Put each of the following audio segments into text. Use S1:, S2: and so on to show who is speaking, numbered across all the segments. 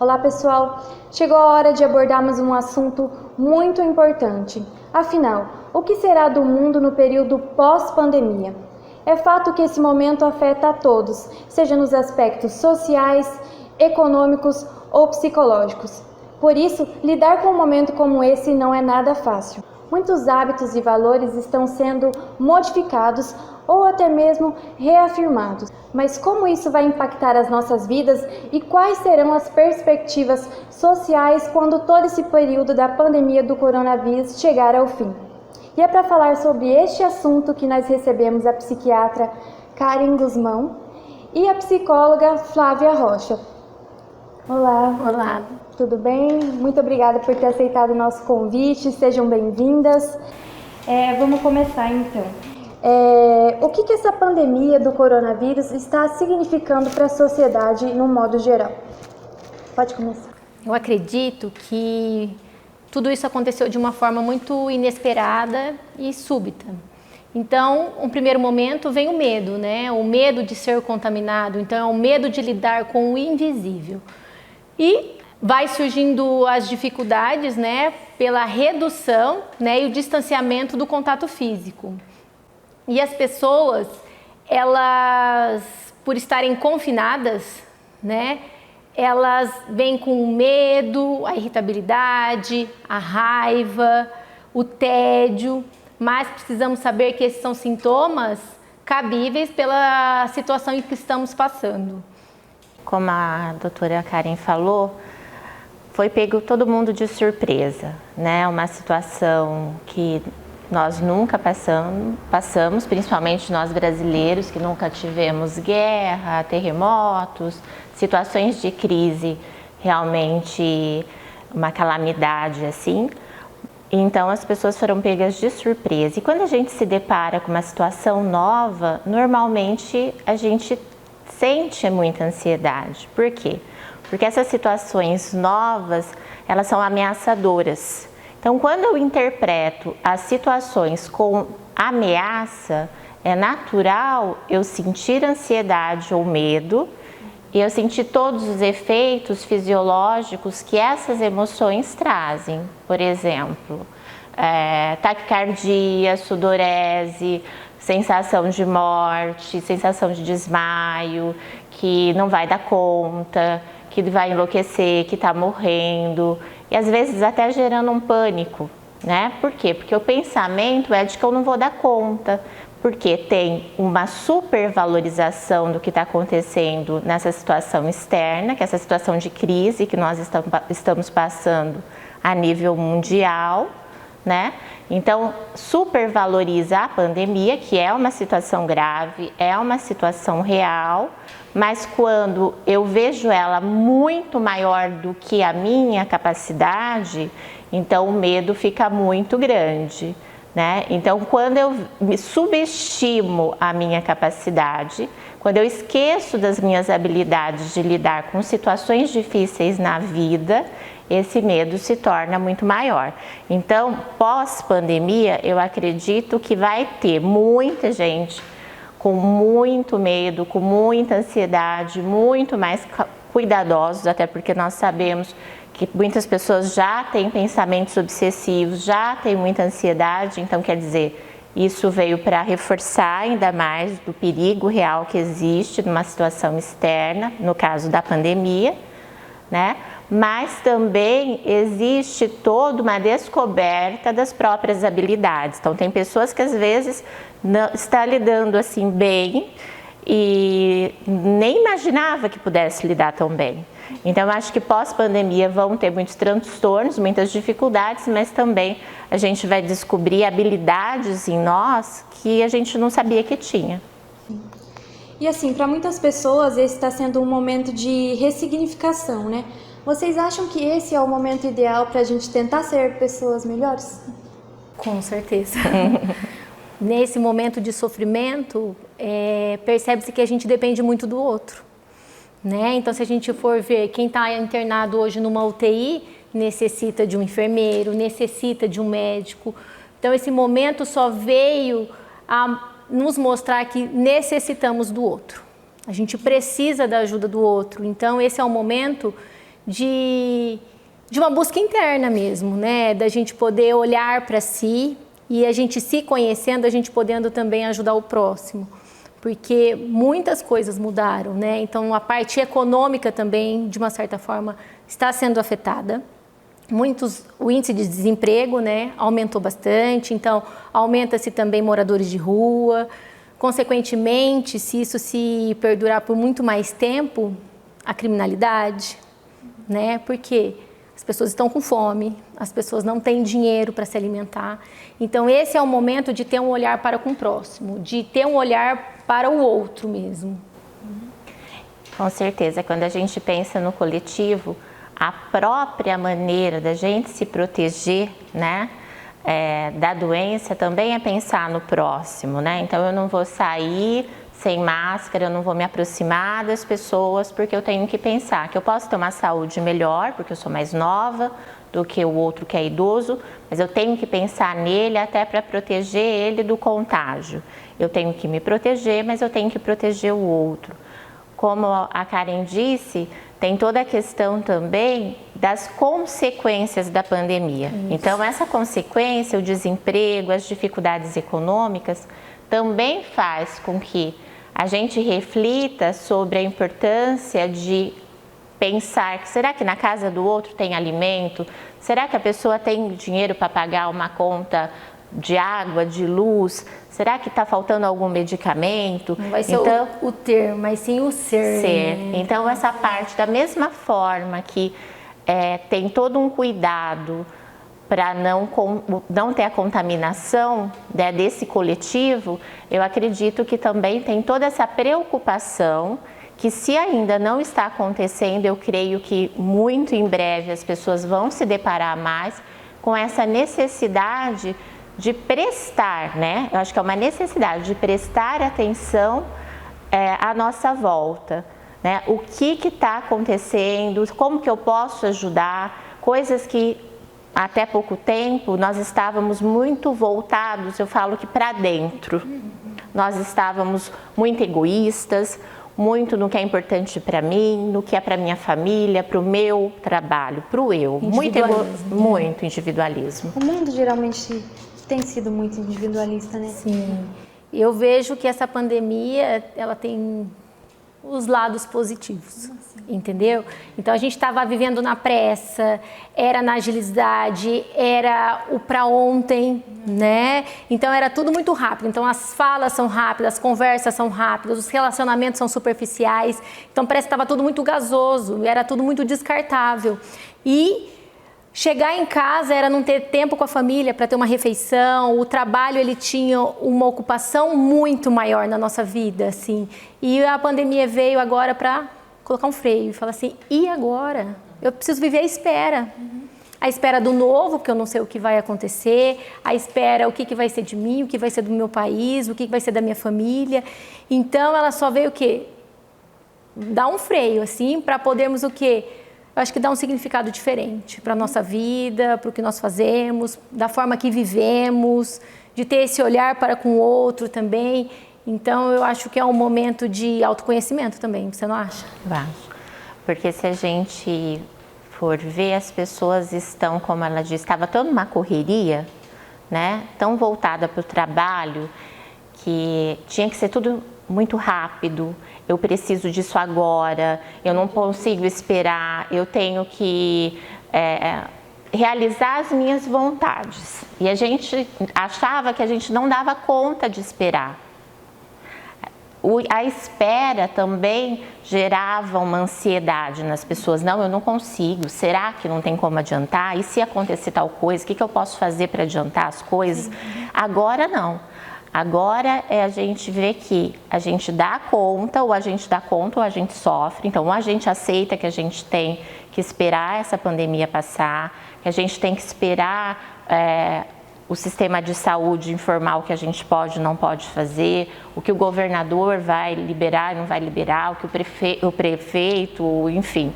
S1: Olá pessoal, chegou a hora de abordarmos um assunto muito importante. Afinal, o que será do mundo no período pós-pandemia? É fato que esse momento afeta a todos, seja nos aspectos sociais, econômicos ou psicológicos. Por isso, lidar com um momento como esse não é nada fácil. Muitos hábitos e valores estão sendo modificados ou até mesmo reafirmados. Mas como isso vai impactar as nossas vidas e quais serão as perspectivas sociais quando todo esse período da pandemia do coronavírus chegar ao fim? E é para falar sobre este assunto que nós recebemos a psiquiatra Karen Guzmão e a psicóloga Flávia Rocha. Olá.
S2: Olá.
S1: Tudo bem? Muito obrigada por ter aceitado o nosso convite. Sejam bem-vindas. Vamos começar então. O que essa pandemia do coronavírus está significando para a sociedade no modo geral? Pode começar.
S2: Eu acredito que tudo isso aconteceu de uma forma muito inesperada e súbita. Então, um primeiro momento vem o medo, né? O medo de ser contaminado, então é o medo de lidar com o invisível. E vai surgindo as dificuldades, né? Pela redução, né? E o distanciamento do contato físico. E as pessoas, elas, por estarem confinadas, né? Elas vêm com o medo, a irritabilidade, a raiva, o tédio, mas precisamos saber que esses são sintomas cabíveis pela situação em que estamos passando.
S3: Como a doutora Karen falou, foi pego todo mundo de surpresa, né? Uma situação que nós nunca passamos, principalmente nós brasileiros que nunca tivemos guerra, terremotos, situações de crise, realmente uma calamidade assim. Então as pessoas foram pegas de surpresa. E quando a gente se depara com uma situação nova, normalmente a gente sente muita ansiedade. Por quê? Porque essas situações novas, elas são ameaçadoras. Então, quando eu interpreto as situações com ameaça, é natural eu sentir ansiedade ou medo e eu sentir todos os efeitos fisiológicos que essas emoções trazem. Por exemplo, taquicardia, sudorese, sensação de morte, sensação de desmaio, que não vai dar conta, que vai enlouquecer, que está morrendo, e às vezes até gerando um pânico, né? Por quê? Porque o pensamento é de que eu não vou dar conta, porque tem uma supervalorização do que está acontecendo nessa situação externa, que é essa situação de crise que nós estamos passando a nível mundial, né? Então, supervaloriza a pandemia, que é uma situação grave, é uma situação real, mas quando eu vejo ela muito maior do que a minha capacidade, então o medo fica muito grande, né? Então, quando eu me subestimo a minha capacidade, quando eu esqueço das minhas habilidades de lidar com situações difíceis na vida, esse medo se torna muito maior. Então, pós-pandemia, eu acredito que vai ter muita gente com muito medo, com muita ansiedade, muito mais cuidadosos, até porque nós sabemos que muitas pessoas já têm pensamentos obsessivos, já têm muita ansiedade, então quer dizer, isso veio para reforçar ainda mais do perigo real que existe numa situação externa, no caso da pandemia, né? Mas também existe toda uma descoberta das próprias habilidades. Então, tem pessoas que às vezes não está lidando assim bem e nem imaginava que pudesse lidar tão bem. Então, eu acho que pós-pandemia vão ter muitos transtornos, muitas dificuldades, mas também a gente vai descobrir habilidades em nós que a gente não sabia que tinha.
S1: E assim, para muitas pessoas esse está sendo um momento de ressignificação, né? Vocês acham que esse é o momento ideal para a gente tentar ser pessoas melhores?
S2: Com certeza. Nesse momento de sofrimento, percebe-se que a gente depende muito do outro, né? Então, se a gente for ver quem está internado hoje numa UTI, necessita de um enfermeiro, necessita de um médico. Então, esse momento só veio a nos mostrar que necessitamos do outro. A gente precisa da ajuda do outro. Então, esse é o momento de uma busca interna mesmo, né? Da gente poder olhar para si e a gente se conhecendo, a gente podendo também ajudar o próximo. Porque muitas coisas mudaram, né? Então, a parte econômica também, de uma certa forma, está sendo afetada. O índice de desemprego, né, aumentou bastante, então aumenta-se também moradores de rua. Consequentemente, se isso se perdurar por muito mais tempo, a criminalidade, né? Porque as pessoas estão com fome, as pessoas não têm dinheiro para se alimentar. Então, esse é o momento de ter um olhar para com o próximo, de ter um olhar para o outro mesmo.
S3: Com certeza, quando a gente pensa no coletivo, a própria maneira da gente se proteger, né, da doença também é pensar no próximo, né? Então, eu não vou sair sem máscara, eu não vou me aproximar das pessoas, porque eu tenho que pensar que eu posso ter uma saúde melhor, porque eu sou mais nova do que o outro que é idoso, mas eu tenho que pensar nele até para proteger ele do contágio. Eu tenho que me proteger, mas eu tenho que proteger o outro. Como a Karen disse, tem toda a questão também das consequências da pandemia. Isso. Então, essa consequência, o desemprego, as dificuldades econômicas, também faz com que a gente reflita sobre a importância de pensar que será que na casa do outro tem alimento? Será que a pessoa tem dinheiro para pagar uma conta de água, de luz? Será que está faltando algum medicamento?
S2: Não vai ser então, o ter, mas sim o ser.
S3: Né? Então, essa parte, da mesma forma que tem todo um cuidado para não ter a contaminação, né, desse coletivo, eu acredito que também tem toda essa preocupação que, se ainda não está acontecendo, eu creio que muito em breve as pessoas vão se deparar mais com essa necessidade de prestar, né? Eu acho que é uma necessidade de prestar atenção à nossa volta, né? O que está acontecendo, como que eu posso ajudar, coisas que até pouco tempo nós estávamos muito voltados, eu falo que para dentro. Nós estávamos muito egoístas, muito no que é importante para mim, no que é para minha família, para o meu trabalho, para o eu. Muito individualismo.
S1: O mundo geralmente tem sido muito individualista, né?
S2: Sim. Eu vejo que essa pandemia, ela tem os lados positivos, entendeu? Então, a gente estava vivendo na pressa, era na agilidade, era o para ontem, né? Então, era tudo muito rápido. Então, as falas são rápidas, as conversas são rápidas, os relacionamentos são superficiais. Então, parece que estava tudo muito gasoso, era tudo muito descartável. E chegar em casa era não ter tempo com a família para ter uma refeição. O trabalho, ele tinha uma ocupação muito maior na nossa vida, assim. E a pandemia veio agora para colocar um freio e falar assim, e agora? Eu preciso viver a espera. A espera do novo, porque eu não sei o que vai acontecer. A espera, o que vai ser de mim, o que vai ser do meu país, o que vai ser da minha família. Então, ela só veio o quê? Dar um freio, assim, para podermos o quê? Eu acho que dá um significado diferente para a nossa vida, para o que nós fazemos, da forma que vivemos, de ter esse olhar para com o outro também. Então, eu acho que é um momento de autoconhecimento também, você não acha?
S3: Acho. Porque se a gente for ver, as pessoas estão, como ela disse, estava toda uma correria, né? Tão voltada para o trabalho, que tinha que ser tudo muito rápido. Eu preciso disso agora, eu não consigo esperar, eu tenho que realizar as minhas vontades. E a gente achava que a gente não dava conta de esperar. A espera também gerava uma ansiedade nas pessoas. Não, eu não consigo, será que não tem como adiantar? E se acontecer tal coisa, o que eu posso fazer para adiantar as coisas? Agora não. Agora a gente vê que a gente dá conta, ou a gente dá conta ou a gente sofre. Então, ou a gente aceita que a gente tem que esperar essa pandemia passar, que a gente tem que esperar o sistema de saúde informar o que a gente pode e não pode fazer, o que o governador vai liberar e não vai liberar, o que o prefeito, enfim.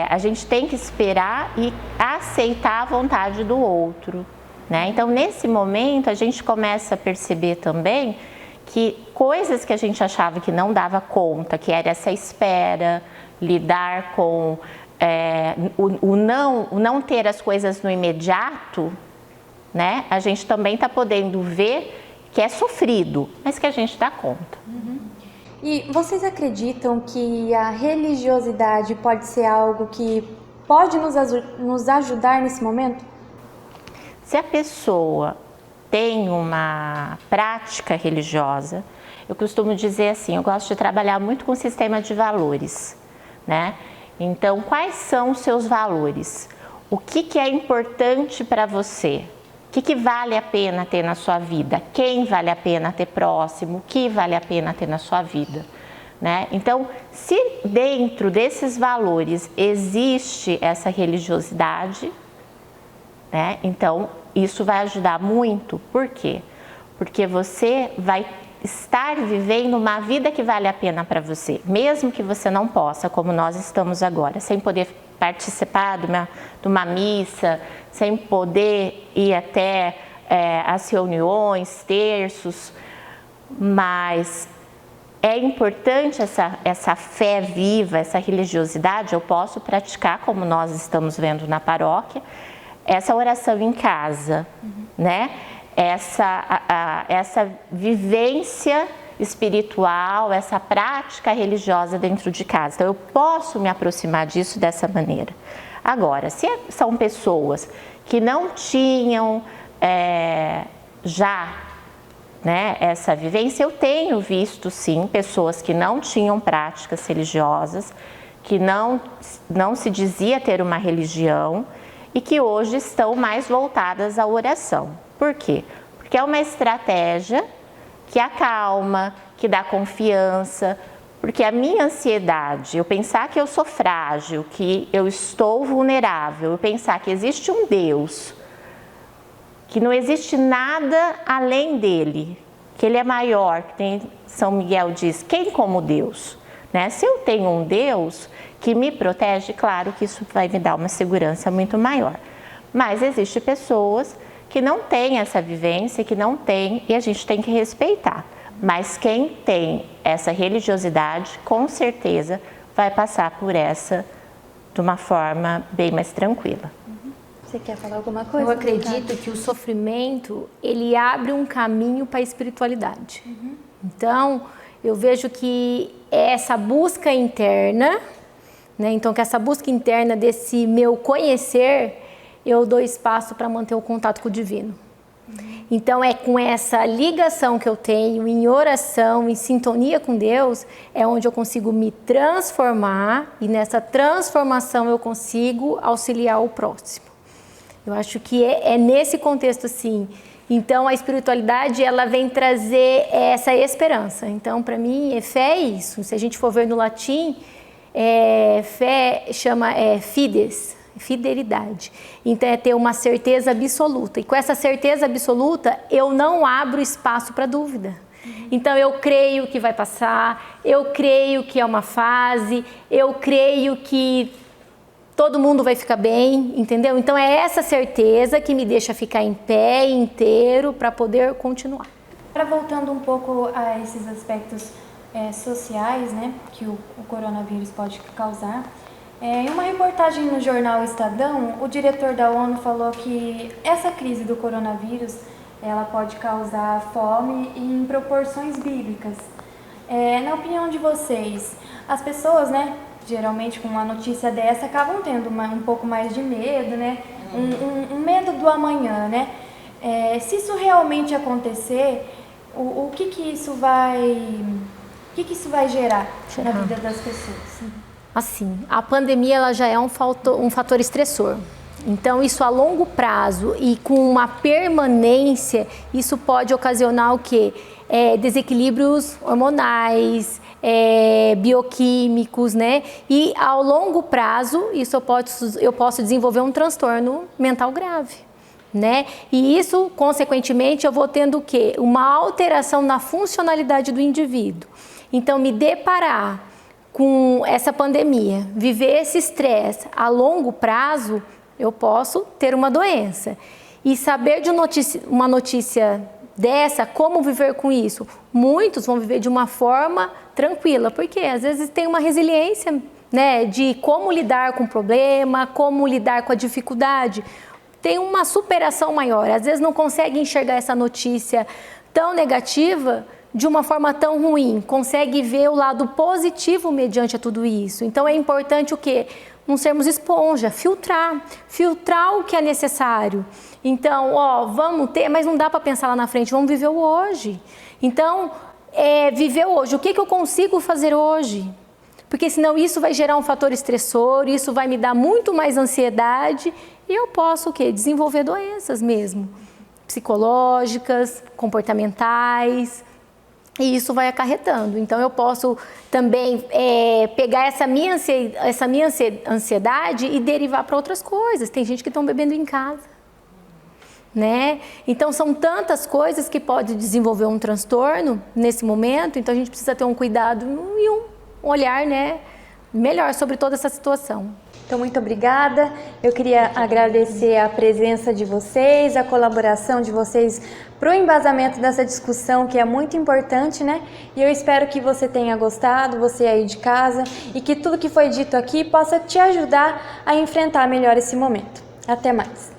S3: A gente tem que esperar e aceitar a vontade do outro. Né? Então, nesse momento, a gente começa a perceber também que coisas que a gente achava que não dava conta, que era essa espera, lidar com o não ter as coisas no imediato, né? A gente também está podendo ver que é sofrido, mas que a gente dá conta.
S1: E vocês acreditam que a religiosidade pode ser algo que pode nos ajudar nesse momento?
S3: Se a pessoa tem uma prática religiosa, eu costumo dizer assim, eu gosto de trabalhar muito com o sistema de valores, né? Então, quais são os seus valores? O que é importante para você? O que vale a pena ter na sua vida? Quem vale a pena ter próximo? O que vale a pena ter na sua vida? Né? Então, se dentro desses valores existe essa religiosidade, né? Então isso vai ajudar muito. Por quê? Porque você vai estar vivendo uma vida que vale a pena para você, mesmo que você não possa, como nós estamos agora, sem poder participar de uma missa, sem poder ir até as reuniões, terços, mas é importante essa fé viva, essa religiosidade. Eu posso praticar, como nós estamos vendo na paróquia, essa oração em casa, né? Essa vivência espiritual, essa prática religiosa dentro de casa. Então, eu posso me aproximar disso dessa maneira. Agora, se são pessoas que não tinham já, né, essa vivência, eu tenho visto sim pessoas que não tinham práticas religiosas, que não se dizia ter uma religião e que hoje estão mais voltadas à oração. Por quê? Porque é uma estratégia que acalma, que dá confiança, porque a minha ansiedade, eu pensar que eu sou frágil, que eu estou vulnerável, eu pensar que existe um Deus, que não existe nada além dele, que ele é maior, que tem, São Miguel diz, quem como Deus? Né? Se eu tenho um Deus que me protege, claro que isso vai me dar uma segurança muito maior. Mas existem pessoas que não têm essa vivência, que não têm, e a gente tem que respeitar. Mas quem tem essa religiosidade, com certeza, vai passar por essa de uma forma bem mais tranquila.
S1: Você quer falar alguma coisa?
S2: Eu acredito que o sofrimento, ele abre um caminho para a espiritualidade. Então, eu vejo que essa busca interna, né? Então, que essa busca interna desse meu conhecer, eu dou espaço para manter o contato com o divino. Então, é com essa ligação que eu tenho em oração, em sintonia com Deus, é onde eu consigo me transformar e nessa transformação eu consigo auxiliar o próximo. Eu acho que é nesse contexto, assim. Então, a espiritualidade, ela vem trazer essa esperança. Então, para mim, fé é isso. Se a gente for ver no latim, fé chama fides, fidelidade. Então, é ter uma certeza absoluta. E com essa certeza absoluta, eu não abro espaço para dúvida. Então, eu creio que vai passar, eu creio que é uma fase, eu creio que todo mundo vai ficar bem, entendeu? Então, é essa certeza que me deixa ficar em pé, inteiro, para poder continuar.
S1: Para voltando um pouco a esses aspectos sociais, né, que o coronavírus pode causar, em uma reportagem no jornal Estadão, o diretor da ONU falou que essa crise do coronavírus, ela pode causar fome em proporções bíblicas. Na opinião de vocês, as pessoas, né, geralmente com uma notícia dessa acabam tendo um pouco mais de medo, né? Um medo do amanhã, né? Se isso realmente acontecer, o que isso vai gerar na vida das pessoas?
S2: Assim, a pandemia ela já é um fator estressor. Então, isso a longo prazo e com uma permanência, isso pode ocasionar o quê? Desequilíbrios hormonais, bioquímicos, né? E ao longo prazo, isso eu posso desenvolver um transtorno mental grave, né? E isso, consequentemente, eu vou tendo o quê? Uma alteração na funcionalidade do indivíduo. Então, me deparar com essa pandemia, viver esse estresse a longo prazo, eu posso ter uma doença. E saber de uma notícia dessa, como viver com isso? Muitos vão viver de uma forma tranquila, porque às vezes tem uma resiliência né, de como lidar com o problema, como lidar com a dificuldade, tem uma superação maior. Às vezes não consegue enxergar essa notícia tão negativa de uma forma tão ruim, consegue ver o lado positivo mediante a tudo isso. Então é importante o quê? Não sermos esponja, filtrar o que é necessário. Então, vamos ter, mas não dá para pensar lá na frente, vamos viver o hoje. Então, viver o hoje, o que eu consigo fazer hoje? Porque senão isso vai gerar um fator estressor, isso vai me dar muito mais ansiedade e eu posso o quê? Desenvolver doenças mesmo, psicológicas, comportamentais, e isso vai acarretando. Então eu posso também pegar essa minha ansiedade e derivar para outras coisas. Tem gente que estão bebendo em casa, né? Então são tantas coisas que pode desenvolver um transtorno nesse momento, então a gente precisa ter um cuidado e um olhar, né, melhor sobre toda essa situação.
S1: Então, muito obrigada. Eu queria agradecer a presença de vocês, a colaboração de vocês para o embasamento dessa discussão, que é muito importante, né? E eu espero que você tenha gostado, você aí de casa, e que tudo que foi dito aqui possa te ajudar a enfrentar melhor esse momento. Até mais!